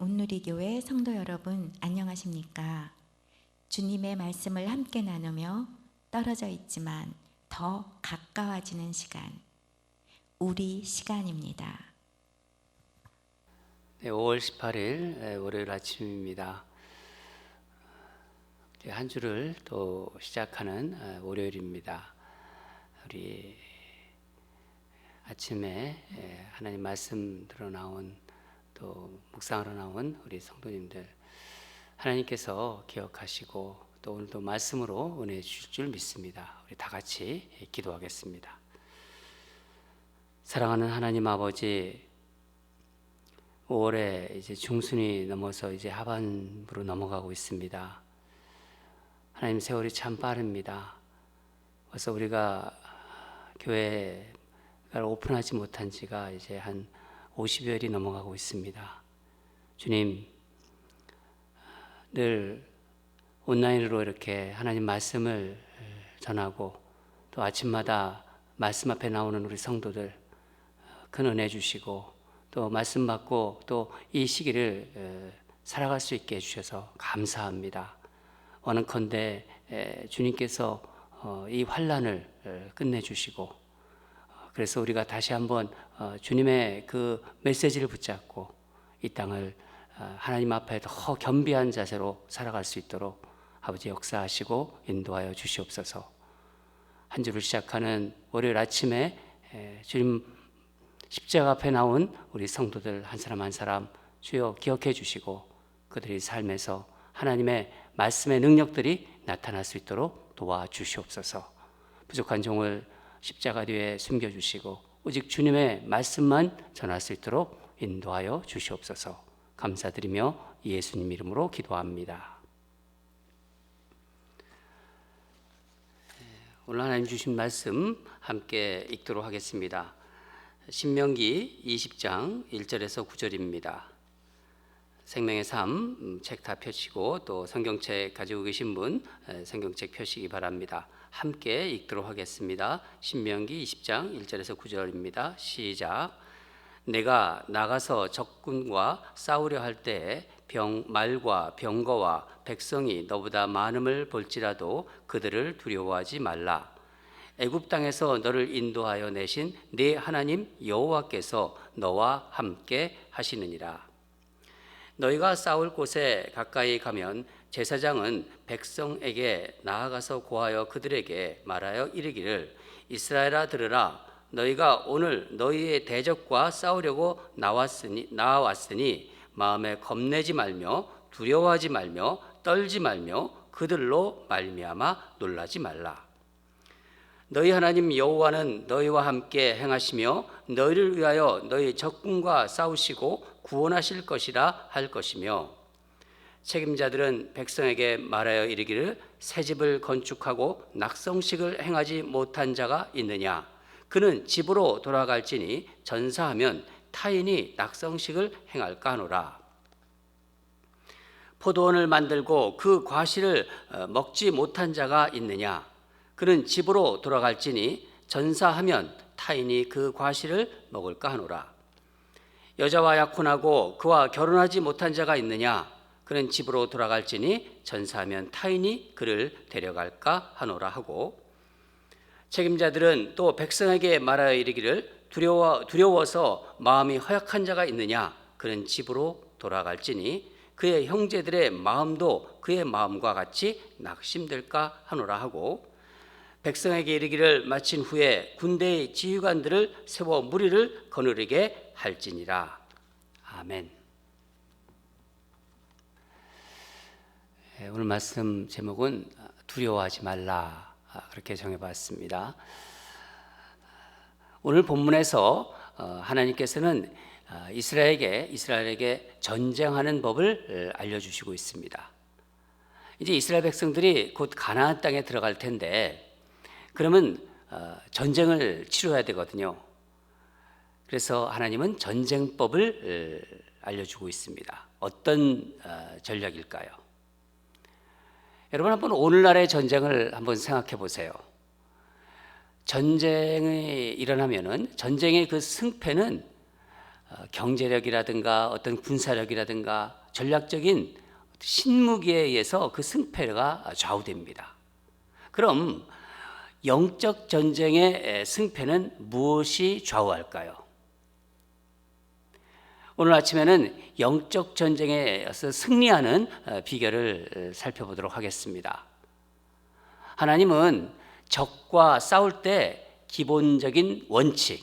온누리교회 성도 여러분, 안녕하십니까? 주님의 말씀을 함께 나누며 떨어져 있지만 더 가까워지는 시간, 우리 시간입니다. 네, 5월 18일 월요일 아침입니다. 한 주를 또 시작하는 월요일입니다. 우리 아침에 하나님 말씀 들어 나온 또 묵상으로 나온 우리 성도님들, 하나님께서 기억하시고 또 오늘도 말씀으로 은혜 주실 줄 믿습니다. 우리 다 같이 기도하겠습니다. 사랑하는 하나님 아버지, 5월에 이제 중순이 넘어서 이제 하반부로 넘어가고 있습니다. 하나님, 세월이 참 빠릅니다. 벌써 우리가 교회가 오픈하지 못한 지가 이제 한 50여일이 넘어가고 있습니다. 주님, 늘 온라인으로 이렇게 하나님 말씀을 전하고 또 아침마다 말씀 앞에 나오는 우리 성도들 큰 은혜 주시고 또 말씀 받고 또 이 시기를 살아갈 수 있게 해주셔서 감사합니다. 원하건대 주님께서 이 환난을 끝내주시고, 그래서 우리가 다시 한번 주님의 그 메시지를 붙잡고 이 땅을 하나님 앞에 더 겸비한 자세로 살아갈 수 있도록 아버지 역사하시고 인도하여 주시옵소서. 한 주를 시작하는 월요일 아침에 주님 십자가 앞에 나온 우리 성도들 한 사람 한 사람 주여 기억해 주시고 그들의 삶에서 하나님의 말씀의 능력들이 나타날 수 있도록 도와주시옵소서. 부족한 종을 십자가 뒤에 숨겨주시고 오직 주님의 말씀만 전할 수 있도록 인도하여 주시옵소서. 감사드리며 예수님 이름으로 기도합니다. 오늘 하나님 주신 말씀 함께 읽도록 하겠습니다. 신명기 20장 1절에서 9절입니다. 생명의 삶 책 다 펴시고 또 성경책 가지고 계신 분 성경책 펴시기 바랍니다. 함께 읽도록 하겠습니다. 신명기 20장 1절에서 9절입니다. 시작. 내가 나가서 적군과 싸우려 할 때에 말과 병거와 백성이 너보다 많음을 볼지라도 그들을 두려워하지 말라. 애굽 땅에서 너를 인도하여 내신 네 하나님 여호와께서 너와 함께 하시느니라. 너희가 싸울 곳에 가까이 가면 제사장은 백성에게 나아가서 고하여 그들에게 말하여 이르기를, 이스라엘아 들으라. 너희가 오늘 너희의 대적과 싸우려고 나왔으니 마음에 겁내지 말며 두려워하지 말며 떨지 말며 그들로 말미암아 놀라지 말라. 너희 하나님 여호와는 너희와 함께 행하시며 너희를 위하여 너희 적군과 싸우시고 구원하실 것이라 할 것이며, 책임자들은 백성에게 말하여 이르기를, 새 집을 건축하고 낙성식을 행하지 못한 자가 있느냐? 그는 집으로 돌아갈지니 전사하면 타인이 낙성식을 행할까 하노라. 포도원을 만들고 그 과실을 먹지 못한 자가 있느냐? 그는 집으로 돌아갈지니 전사하면 타인이 그 과실을 먹을까 하노라. 여자와 약혼하고 그와 결혼하지 못한 자가 있느냐? 그는 집으로 돌아갈지니 전사하면 타인이 그를 데려갈까 하노라 하고, 책임자들은 또 백성에게 말하여 이르기를, 두려워서 마음이 허약한 자가 있느냐? 그는 집으로 돌아갈지니 그의 형제들의 마음도 그의 마음과 같이 낙심될까 하노라 하고, 백성에게 이르기를 마친 후에 군대의 지휘관들을 세워 무리를 거느리게 할지니라. 아멘. 오늘 말씀 제목은 두려워하지 말라, 그렇게 정해봤습니다. 오늘 본문에서 하나님께서는 이스라엘에게 전쟁하는 법을 알려주시고 있습니다. 이제 이스라엘 백성들이 곧 가나안 땅에 들어갈 텐데, 그러면 전쟁을 치러야 되거든요. 그래서 하나님은 전쟁법을 알려주고 있습니다. 어떤 전략일까요? 여러분, 한번 오늘날의 전쟁을 한번 생각해 보세요. 전쟁이 일어나면은 전쟁의 그 승패는 경제력이라든가 어떤 군사력이라든가 전략적인 신무기에 의해서 그 승패가 좌우됩니다. 그럼 영적 전쟁의 승패는 무엇이 좌우할까요? 오늘 아침에는 영적 전쟁에서 승리하는 비결을 살펴보도록 하겠습니다. 하나님은 적과 싸울 때 기본적인 원칙,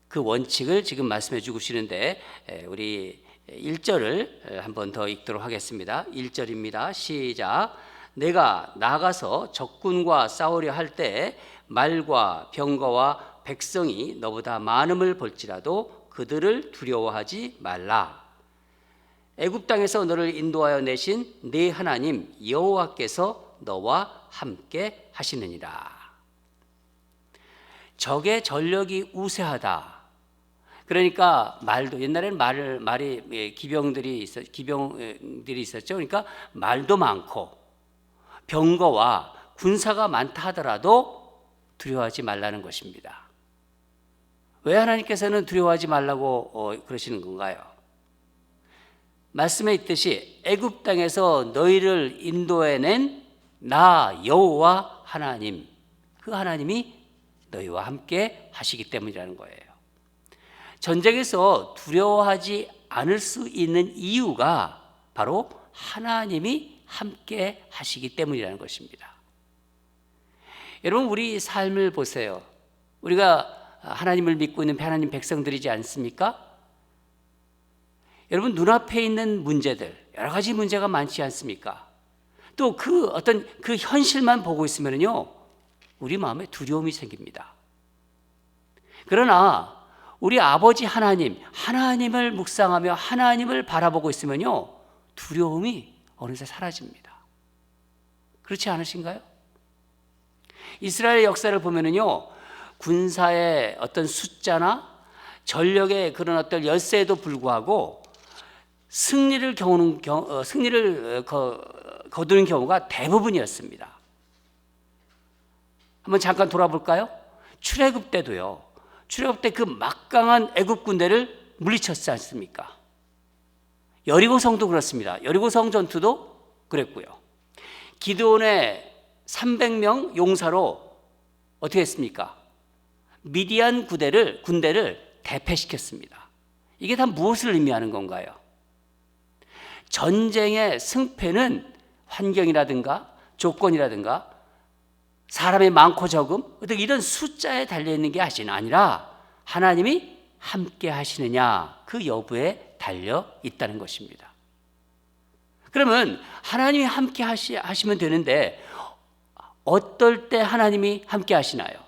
그 원칙을 지금 말씀해 주시는데 우리 1절을 한 번 더 읽도록 하겠습니다. 1절입니다. 시작. 내가 나가서 적군과 싸우려 할 때 말과 병거와 백성이 너보다 많음을 볼지라도 그들을 두려워하지 말라. 애굽 땅에서 너를 인도하여 내신 네 하나님 여호와께서 너와 함께 하시느니라. 적의 전력이 우세하다. 그러니까 말도 옛날에는 말이 기병들이 있었죠. 그러니까 말도 많고 병거와 군사가 많다 하더라도 두려워하지 말라는 것입니다. 왜 하나님께서는 두려워하지 말라고 그러시는 건가요? 말씀에 있듯이 애굽 땅에서 너희를 인도해낸 나 여호와 하나님, 그 하나님이 너희와 함께 하시기 때문이라는 거예요. 전쟁에서 두려워하지 않을 수 있는 이유가 바로 하나님이 함께 하시기 때문이라는 것입니다. 여러분, 우리 삶을 보세요. 우리가 하나님을 믿고 있는 하나님 백성들이지 않습니까? 여러분, 눈앞에 있는 문제들, 여러 가지 문제가 많지 않습니까? 또 그 현실만 보고 있으면요, 우리 마음에 두려움이 생깁니다. 그러나 우리 아버지 하나님을 묵상하며 하나님을 바라보고 있으면요, 두려움이 어느새 사라집니다. 그렇지 않으신가요? 이스라엘 역사를 보면은요, 군사의 어떤 숫자나 전력의 그런 어떤 열세에도 불구하고 승리를 거두는 경우가 대부분이었습니다. 한번 잠깐 돌아볼까요? 출애굽 때도요. 출애굽 때 그 막강한 애굽 군대를 물리쳤지 않습니까? 여리고성도 그렇습니다. 여리고성 전투도 그랬고요. 기드온의 300명 용사로 어떻게 했습니까? 미디안 군대를 대패시켰습니다. 이게 다 무엇을 의미하는 건가요? 전쟁의 승패는 환경이라든가 조건이라든가 사람의 많고 적음, 이런 숫자에 달려있는 게 아니라 하나님이 함께 하시느냐, 그 여부에 달려 있다는 것입니다. 그러면 하나님이 함께 하시면 되는데 어떨 때 하나님이 함께 하시나요?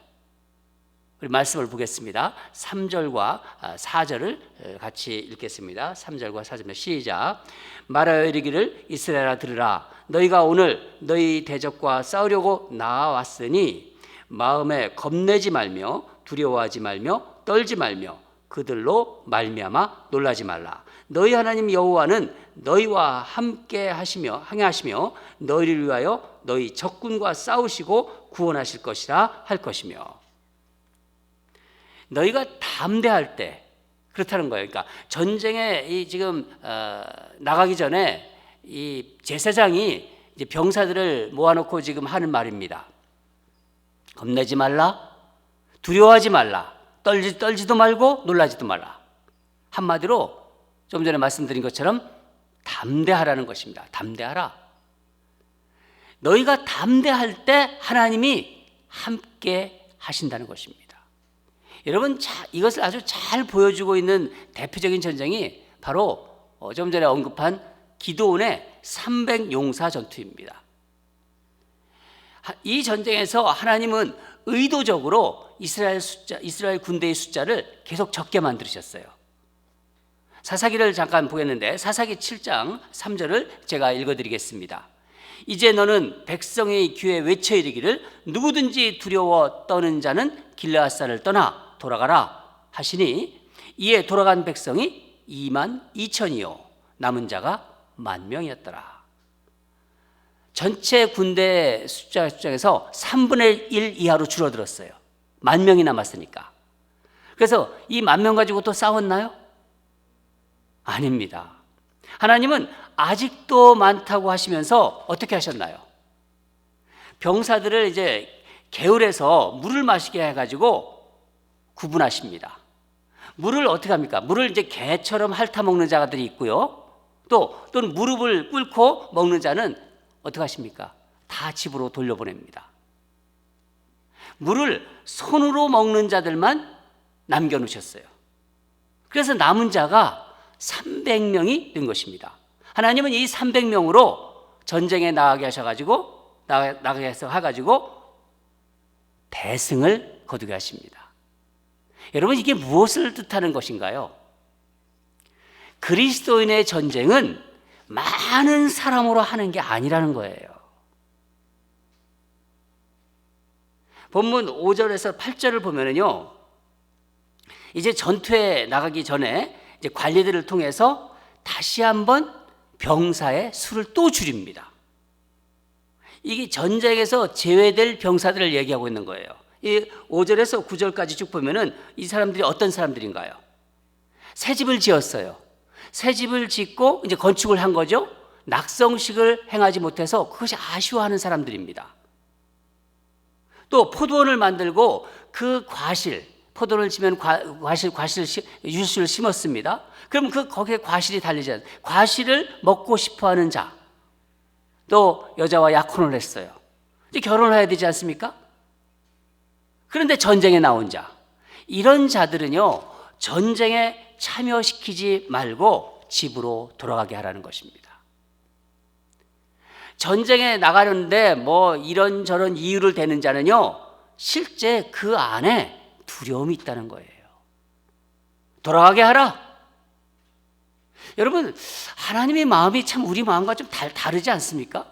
우리 말씀을 보겠습니다. 3절과 4절을 같이 읽겠습니다. 3절과 4절입니다. 시작. 말하여 이르기를 이스라엘아 들으라. 너희가 오늘 너희 대적과 싸우려고 나왔으니 마음에 겁내지 말며 두려워하지 말며 떨지 말며 그들로 말미암아 놀라지 말라. 너희 하나님 여호와는 너희와 함께 항해하시며 너희를 위하여 너희 적군과 싸우시고 구원하실 것이라 할 것이며. 너희가 담대할 때 그렇다는 거예요. 그러니까 전쟁에 지금 나가기 전에 이 제사장이 이제 병사들을 모아놓고 지금 하는 말입니다. 겁내지 말라, 두려워하지 말라, 떨지도 말고 놀라지도 말라. 한마디로 좀 전에 말씀드린 것처럼 담대하라는 것입니다. 담대하라. 너희가 담대할 때 하나님이 함께 하신다는 것입니다. 여러분, 이것을 아주 잘 보여주고 있는 대표적인 전쟁이 바로 좀 전에 언급한 기드온의 300용사 전투입니다. 이 전쟁에서 하나님은 의도적으로 이스라엘 군대의 숫자를 계속 적게 만드셨어요. 사사기를 잠깐 보겠는데 사사기 7장 3절을 제가 읽어드리겠습니다. 이제 너는 백성의 귀에 외쳐 이르기를 누구든지 두려워 떠는 자는 길르앗산을 떠나 돌아가라 하시니 이에 돌아간 백성이 22,000이요 남은 자가 10,000명이었더라. 전체 군대 숫자에서 3분의 1 이하로 줄어들었어요. 10,000명이 남았으니까. 그래서 이 10,000명 가지고 또 싸웠나요? 아닙니다. 하나님은 아직도 많다고 하시면서 어떻게 하셨나요? 병사들을 이제 개울에서 물을 마시게 해가지고 구분하십니다. 물을 어떻게 합니까? 물을 이제 개처럼 핥아 먹는 자들이 있고요. 또는 무릎을 꿇고 먹는 자는 어떻게 하십니까? 다 집으로 돌려보냅니다. 물을 손으로 먹는 자들만 남겨놓으셨어요. 그래서 남은 자가 300명이 된 것입니다. 하나님은 이 300명으로 전쟁에 나가게 해가지고 대승을 거두게 하십니다. 여러분, 이게 무엇을 뜻하는 것인가요? 그리스도인의 전쟁은 많은 사람으로 하는 게 아니라는 거예요. 본문 5절에서 8절을 보면은요, 이제 전투에 나가기 전에 이제 관리들을 통해서 다시 한번 병사의 수를 또 줄입니다. 이게 전쟁에서 제외될 병사들을 얘기하고 있는 거예요. 이 5절에서 9절까지 쭉 보면은 이 사람들이 어떤 사람들인가요? 새 집을 지었어요. 새 집을 짓고 이제 건축을 한 거죠. 낙성식을 행하지 못해서 그것이 아쉬워하는 사람들입니다. 또 포도원을 만들고 그 포도를 지면 유수를 심었습니다. 그럼 거기에 과실이 달리지 않아요. 과실을 먹고 싶어하는 자, 또 여자와 약혼을 했어요. 이제 결혼을 해야 되지 않습니까? 그런데 전쟁에 나온 자, 이런 자들은요, 전쟁에 참여시키지 말고 집으로 돌아가게 하라는 것입니다. 전쟁에 나가는데 뭐 이런저런 이유를 대는 자는요, 실제 그 안에 두려움이 있다는 거예요. 돌아가게 하라. 여러분, 하나님의 마음이 참 우리 마음과 좀 다르지 않습니까?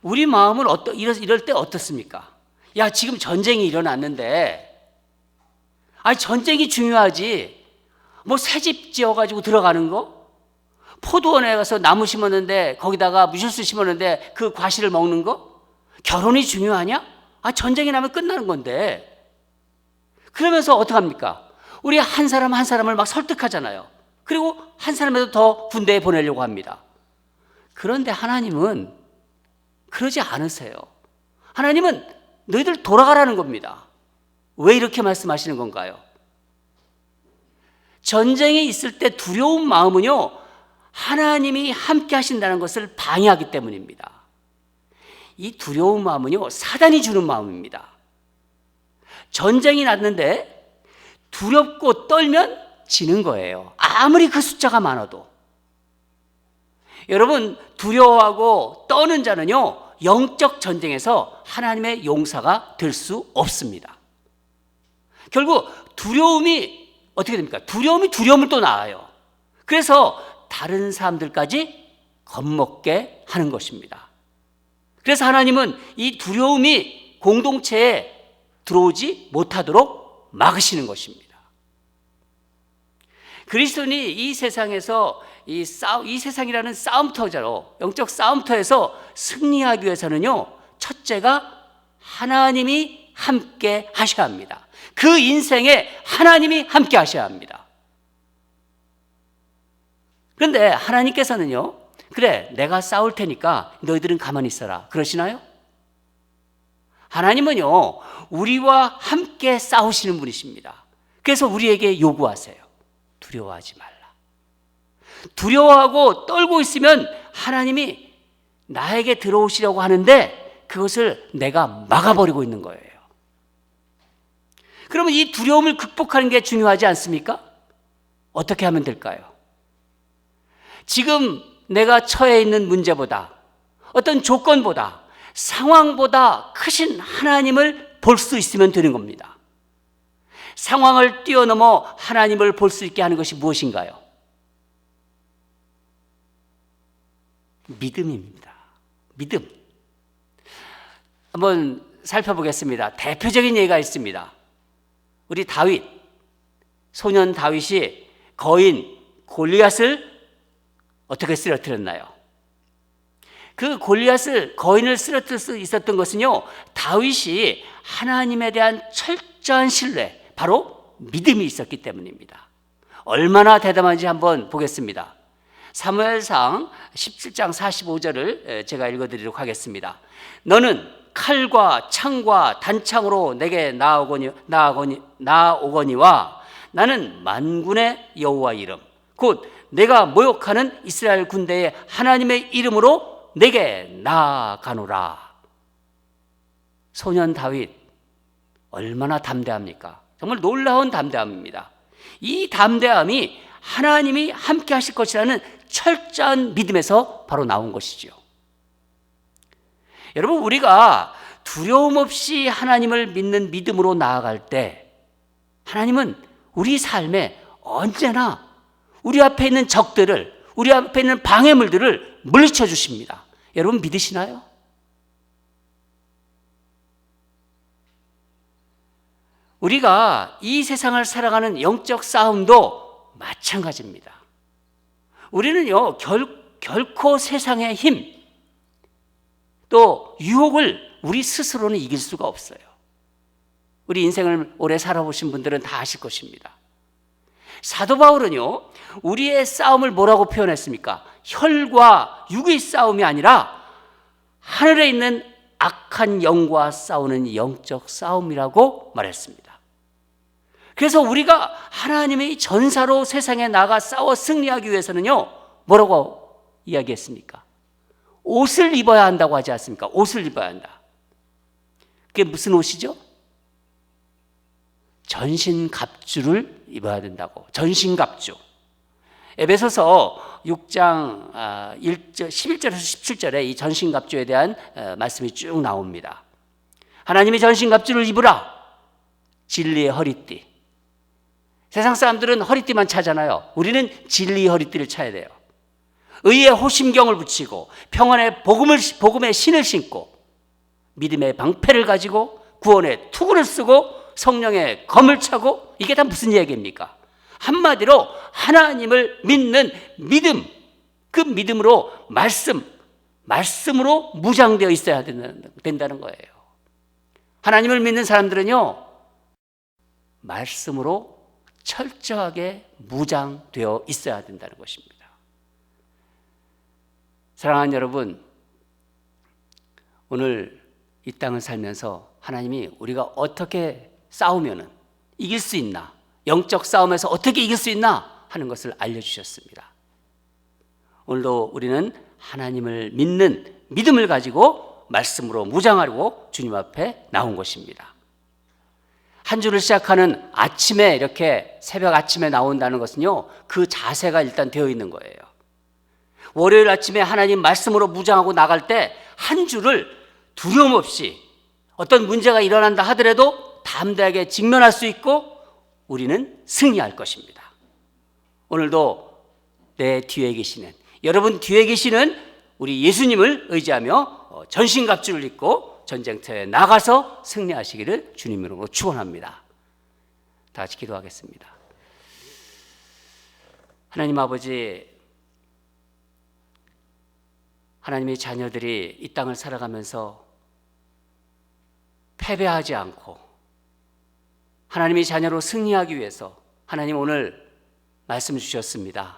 우리 마음은 이럴 때 어떻습니까? 야, 지금 전쟁이 일어났는데, 전쟁이 중요하지. 뭐 새 집 지어가지고 들어가는 거? 포도원에 가서 나무 심었는데 거기다가 무실수 심었는데 그 과실을 먹는 거? 결혼이 중요하냐? 전쟁이 나면 끝나는 건데. 그러면서 어떡합니까? 우리 한 사람 한 사람을 막 설득하잖아요. 그리고 한 사람이라도 더 군대에 보내려고 합니다. 그런데 하나님은 그러지 않으세요. 하나님은 너희들 돌아가라는 겁니다. 왜 이렇게 말씀하시는 건가요? 전쟁에 있을 때 두려운 마음은요, 하나님이 함께 하신다는 것을 방해하기 때문입니다. 이 두려운 마음은요, 사단이 주는 마음입니다. 전쟁이 났는데 두렵고 떨면 지는 거예요. 아무리 그 숫자가 많아도. 여러분, 두려워하고 떠는 자는요, 영적 전쟁에서 하나님의 용사가 될 수 없습니다. 결국 두려움이 어떻게 됩니까? 두려움이 두려움을 또 낳아요. 그래서 다른 사람들까지 겁먹게 하는 것입니다. 그래서 하나님은 이 두려움이 공동체에 들어오지 못하도록 막으시는 것입니다. 그리스도인이 이 세상에서 이 세상이라는 싸움터자로, 영적 싸움터에서 승리하기 위해서는요, 첫째가 하나님이 함께 하셔야 합니다. 그 인생에 하나님이 함께 하셔야 합니다. 그런데 하나님께서는요, 그래, 내가 싸울 테니까 너희들은 가만히 있어라, 그러시나요? 하나님은요, 우리와 함께 싸우시는 분이십니다. 그래서 우리에게 요구하세요. 두려워하지 말라. 두려워하고 떨고 있으면 하나님이 나에게 들어오시려고 하는데 그것을 내가 막아버리고 있는 거예요. 그러면 이 두려움을 극복하는 게 중요하지 않습니까? 어떻게 하면 될까요? 지금 내가 처해 있는 문제보다, 어떤 조건보다, 상황보다 크신 하나님을 볼 수 있으면 되는 겁니다. 상황을 뛰어넘어 하나님을 볼 수 있게 하는 것이 무엇인가요? 믿음입니다. 믿음. 한번 살펴보겠습니다. 대표적인 예가 있습니다. 우리 다윗, 소년 다윗이 거인 골리앗을 어떻게 쓰러뜨렸나요? 그 거인을 쓰러뜨릴 수 있었던 것은요, 다윗이 하나님에 대한 철저한 신뢰, 바로 믿음이 있었기 때문입니다. 얼마나 대담한지 한번 보겠습니다. 사무엘상 17장 45절을 제가 읽어드리도록 하겠습니다. 너는 칼과 창과 단창으로 내게 나아오거니와 나는 만군의 여호와 이름 곧 내가 모욕하는 이스라엘 군대의 하나님의 이름으로 내게 나아가노라. 소년 다윗 얼마나 담대합니까? 정말 놀라운 담대함입니다. 이 담대함이 하나님이 함께 하실 것이라는 철저한 믿음에서 바로 나온 것이지요. 여러분, 우리가 두려움 없이 하나님을 믿는 믿음으로 나아갈 때 하나님은 우리 삶에 언제나 우리 앞에 있는 적들을, 우리 앞에 있는 방해물들을 물리쳐 주십니다. 여러분 믿으시나요? 우리가 이 세상을 살아가는 영적 싸움도 마찬가지입니다. 우리는요, 결코 세상의 힘, 또 유혹을 우리 스스로는 이길 수가 없어요. 우리 인생을 오래 살아보신 분들은 다 아실 것입니다. 사도 바울은요, 우리의 싸움을 뭐라고 표현했습니까? 혈과 육의 싸움이 아니라 하늘에 있는 악한 영과 싸우는 영적 싸움이라고 말했습니다. 그래서 우리가 하나님의 전사로 세상에 나가 싸워 승리하기 위해서는요, 뭐라고 이야기했습니까? 옷을 입어야 한다고 하지 않습니까? 옷을 입어야 한다. 그게 무슨 옷이죠? 전신갑주를 입어야 된다고. 전신갑주. 에베소서 6장 11절에서 17절에 이 전신갑주에 대한 말씀이 쭉 나옵니다. 하나님이 전신갑주를 입으라. 진리의 허리띠. 세상 사람들은 허리띠만 차잖아요. 우리는 진리의 허리띠를 차야 돼요. 의의 호심경을 붙이고 평안의 복음의 신을 신고 믿음의 방패를 가지고 구원의 투구를 쓰고 성령의 검을 차고, 이게 다 무슨 얘기입니까? 한마디로 하나님을 믿는 믿음, 그 믿음으로 말씀으로 무장되어 있어야 된다는 거예요. 하나님을 믿는 사람들은요, 말씀으로 철저하게 무장되어 있어야 된다는 것입니다. 사랑하는 여러분, 오늘 이 땅을 살면서 하나님이 우리가 어떻게 싸우면 이길 수 있나, 영적 싸움에서 어떻게 이길 수 있나 하는 것을 알려주셨습니다. 오늘도 우리는 하나님을 믿는 믿음을 가지고 말씀으로 무장하려고 주님 앞에 나온 것입니다. 한 주를 시작하는 아침에, 이렇게 새벽 아침에 나온다는 것은요, 그 자세가 일단 되어 있는 거예요. 월요일 아침에 하나님 말씀으로 무장하고 나갈 때 한 주를 두려움 없이 어떤 문제가 일어난다 하더라도 담대하게 직면할 수 있고 우리는 승리할 것입니다. 오늘도 내 뒤에 계시는, 여러분 뒤에 계시는 우리 예수님을 의지하며 전신갑주를 입고 전쟁터에 나가서 승리하시기를 주님으로 축원합니다. 다 같이 기도하겠습니다. 하나님 아버지, 하나님의 자녀들이 이 땅을 살아가면서 패배하지 않고 하나님의 자녀로 승리하기 위해서 하나님 오늘 말씀 주셨습니다.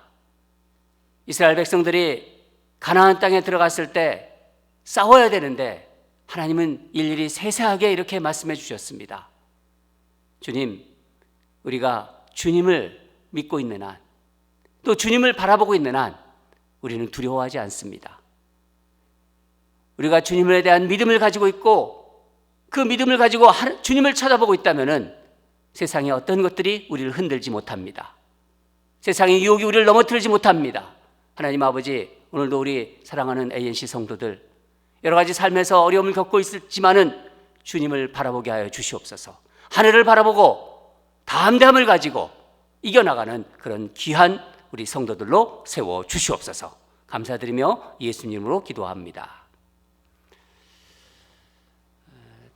이스라엘 백성들이 가나안 땅에 들어갔을 때 싸워야 되는데 하나님은 일일이 세세하게 이렇게 말씀해 주셨습니다. 주님, 우리가 주님을 믿고 있는 한, 또 주님을 바라보고 있는 한 우리는 두려워하지 않습니다. 우리가 주님에 대한 믿음을 가지고 있고 그 믿음을 가지고 주님을 쳐다보고 있다면 세상의 어떤 것들이 우리를 흔들지 못합니다. 세상의 유혹이 우리를 넘어뜨리지 못합니다. 하나님 아버지, 오늘도 우리 사랑하는 ANC 성도들 여러 가지 삶에서 어려움을 겪고 있지만은 주님을 바라보게 하여 주시옵소서. 하늘을 바라보고 담대함을 가지고 이겨나가는 그런 귀한 우리 성도들로 세워 주시옵소서. 감사드리며 예수님으로 기도합니다.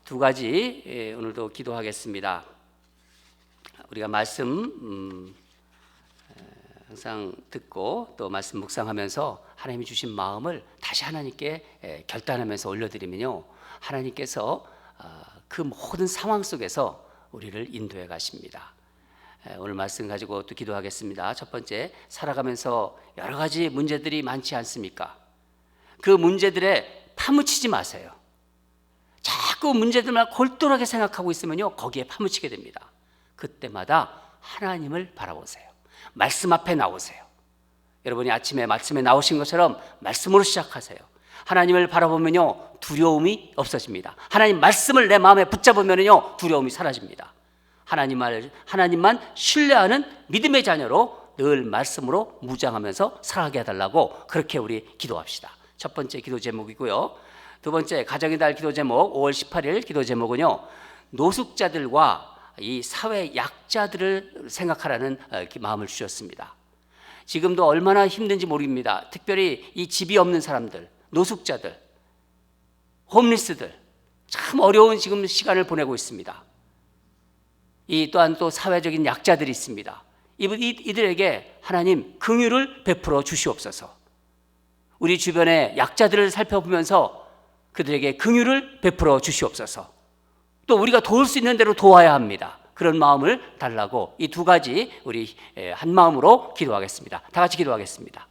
두 가지 오늘도 기도하겠습니다. 우리가 말씀 항상 듣고 또 말씀 묵상하면서 하나님이 주신 마음을 다시 하나님께 결단하면서 올려드리면요, 하나님께서 그 모든 상황 속에서 우리를 인도해 가십니다. 오늘 말씀 가지고 또 기도하겠습니다. 첫 번째, 살아가면서 여러 가지 문제들이 많지 않습니까? 그 문제들에 파묻히지 마세요. 자꾸 문제들만 골똘하게 생각하고 있으면요, 거기에 파묻히게 됩니다. 그때마다 하나님을 바라보세요. 말씀 앞에 나오세요. 여러분이 아침에 말씀에 나오신 것처럼 말씀으로 시작하세요. 하나님을 바라보면요, 두려움이 없어집니다. 하나님 말씀을 내 마음에 붙잡으면요, 두려움이 사라집니다. 하나님만 신뢰하는 믿음의 자녀로 늘 말씀으로 무장하면서 살아가게 해달라고 그렇게 우리 기도합시다. 첫 번째 기도 제목이고요. 두 번째, 가정의 달 기도 제목 5월 18일 기도 제목은요, 노숙자들과 이 사회 약자들을 생각하라는 마음을 주셨습니다. 지금도 얼마나 힘든지 모릅니다. 특별히 이 집이 없는 사람들, 노숙자들, 홈리스들, 참 어려운 지금 시간을 보내고 있습니다. 이 또한 또 사회적인 약자들이 있습니다. 이들에게 하나님 긍휼을 베풀어 주시옵소서. 우리 주변의 약자들을 살펴보면서 그들에게 긍휼을 베풀어 주시옵소서. 또 우리가 도울 수 있는 대로 도와야 합니다. 그런 마음을 달라고 이 두 가지 우리 한 마음으로 기도하겠습니다. 다 같이 기도하겠습니다.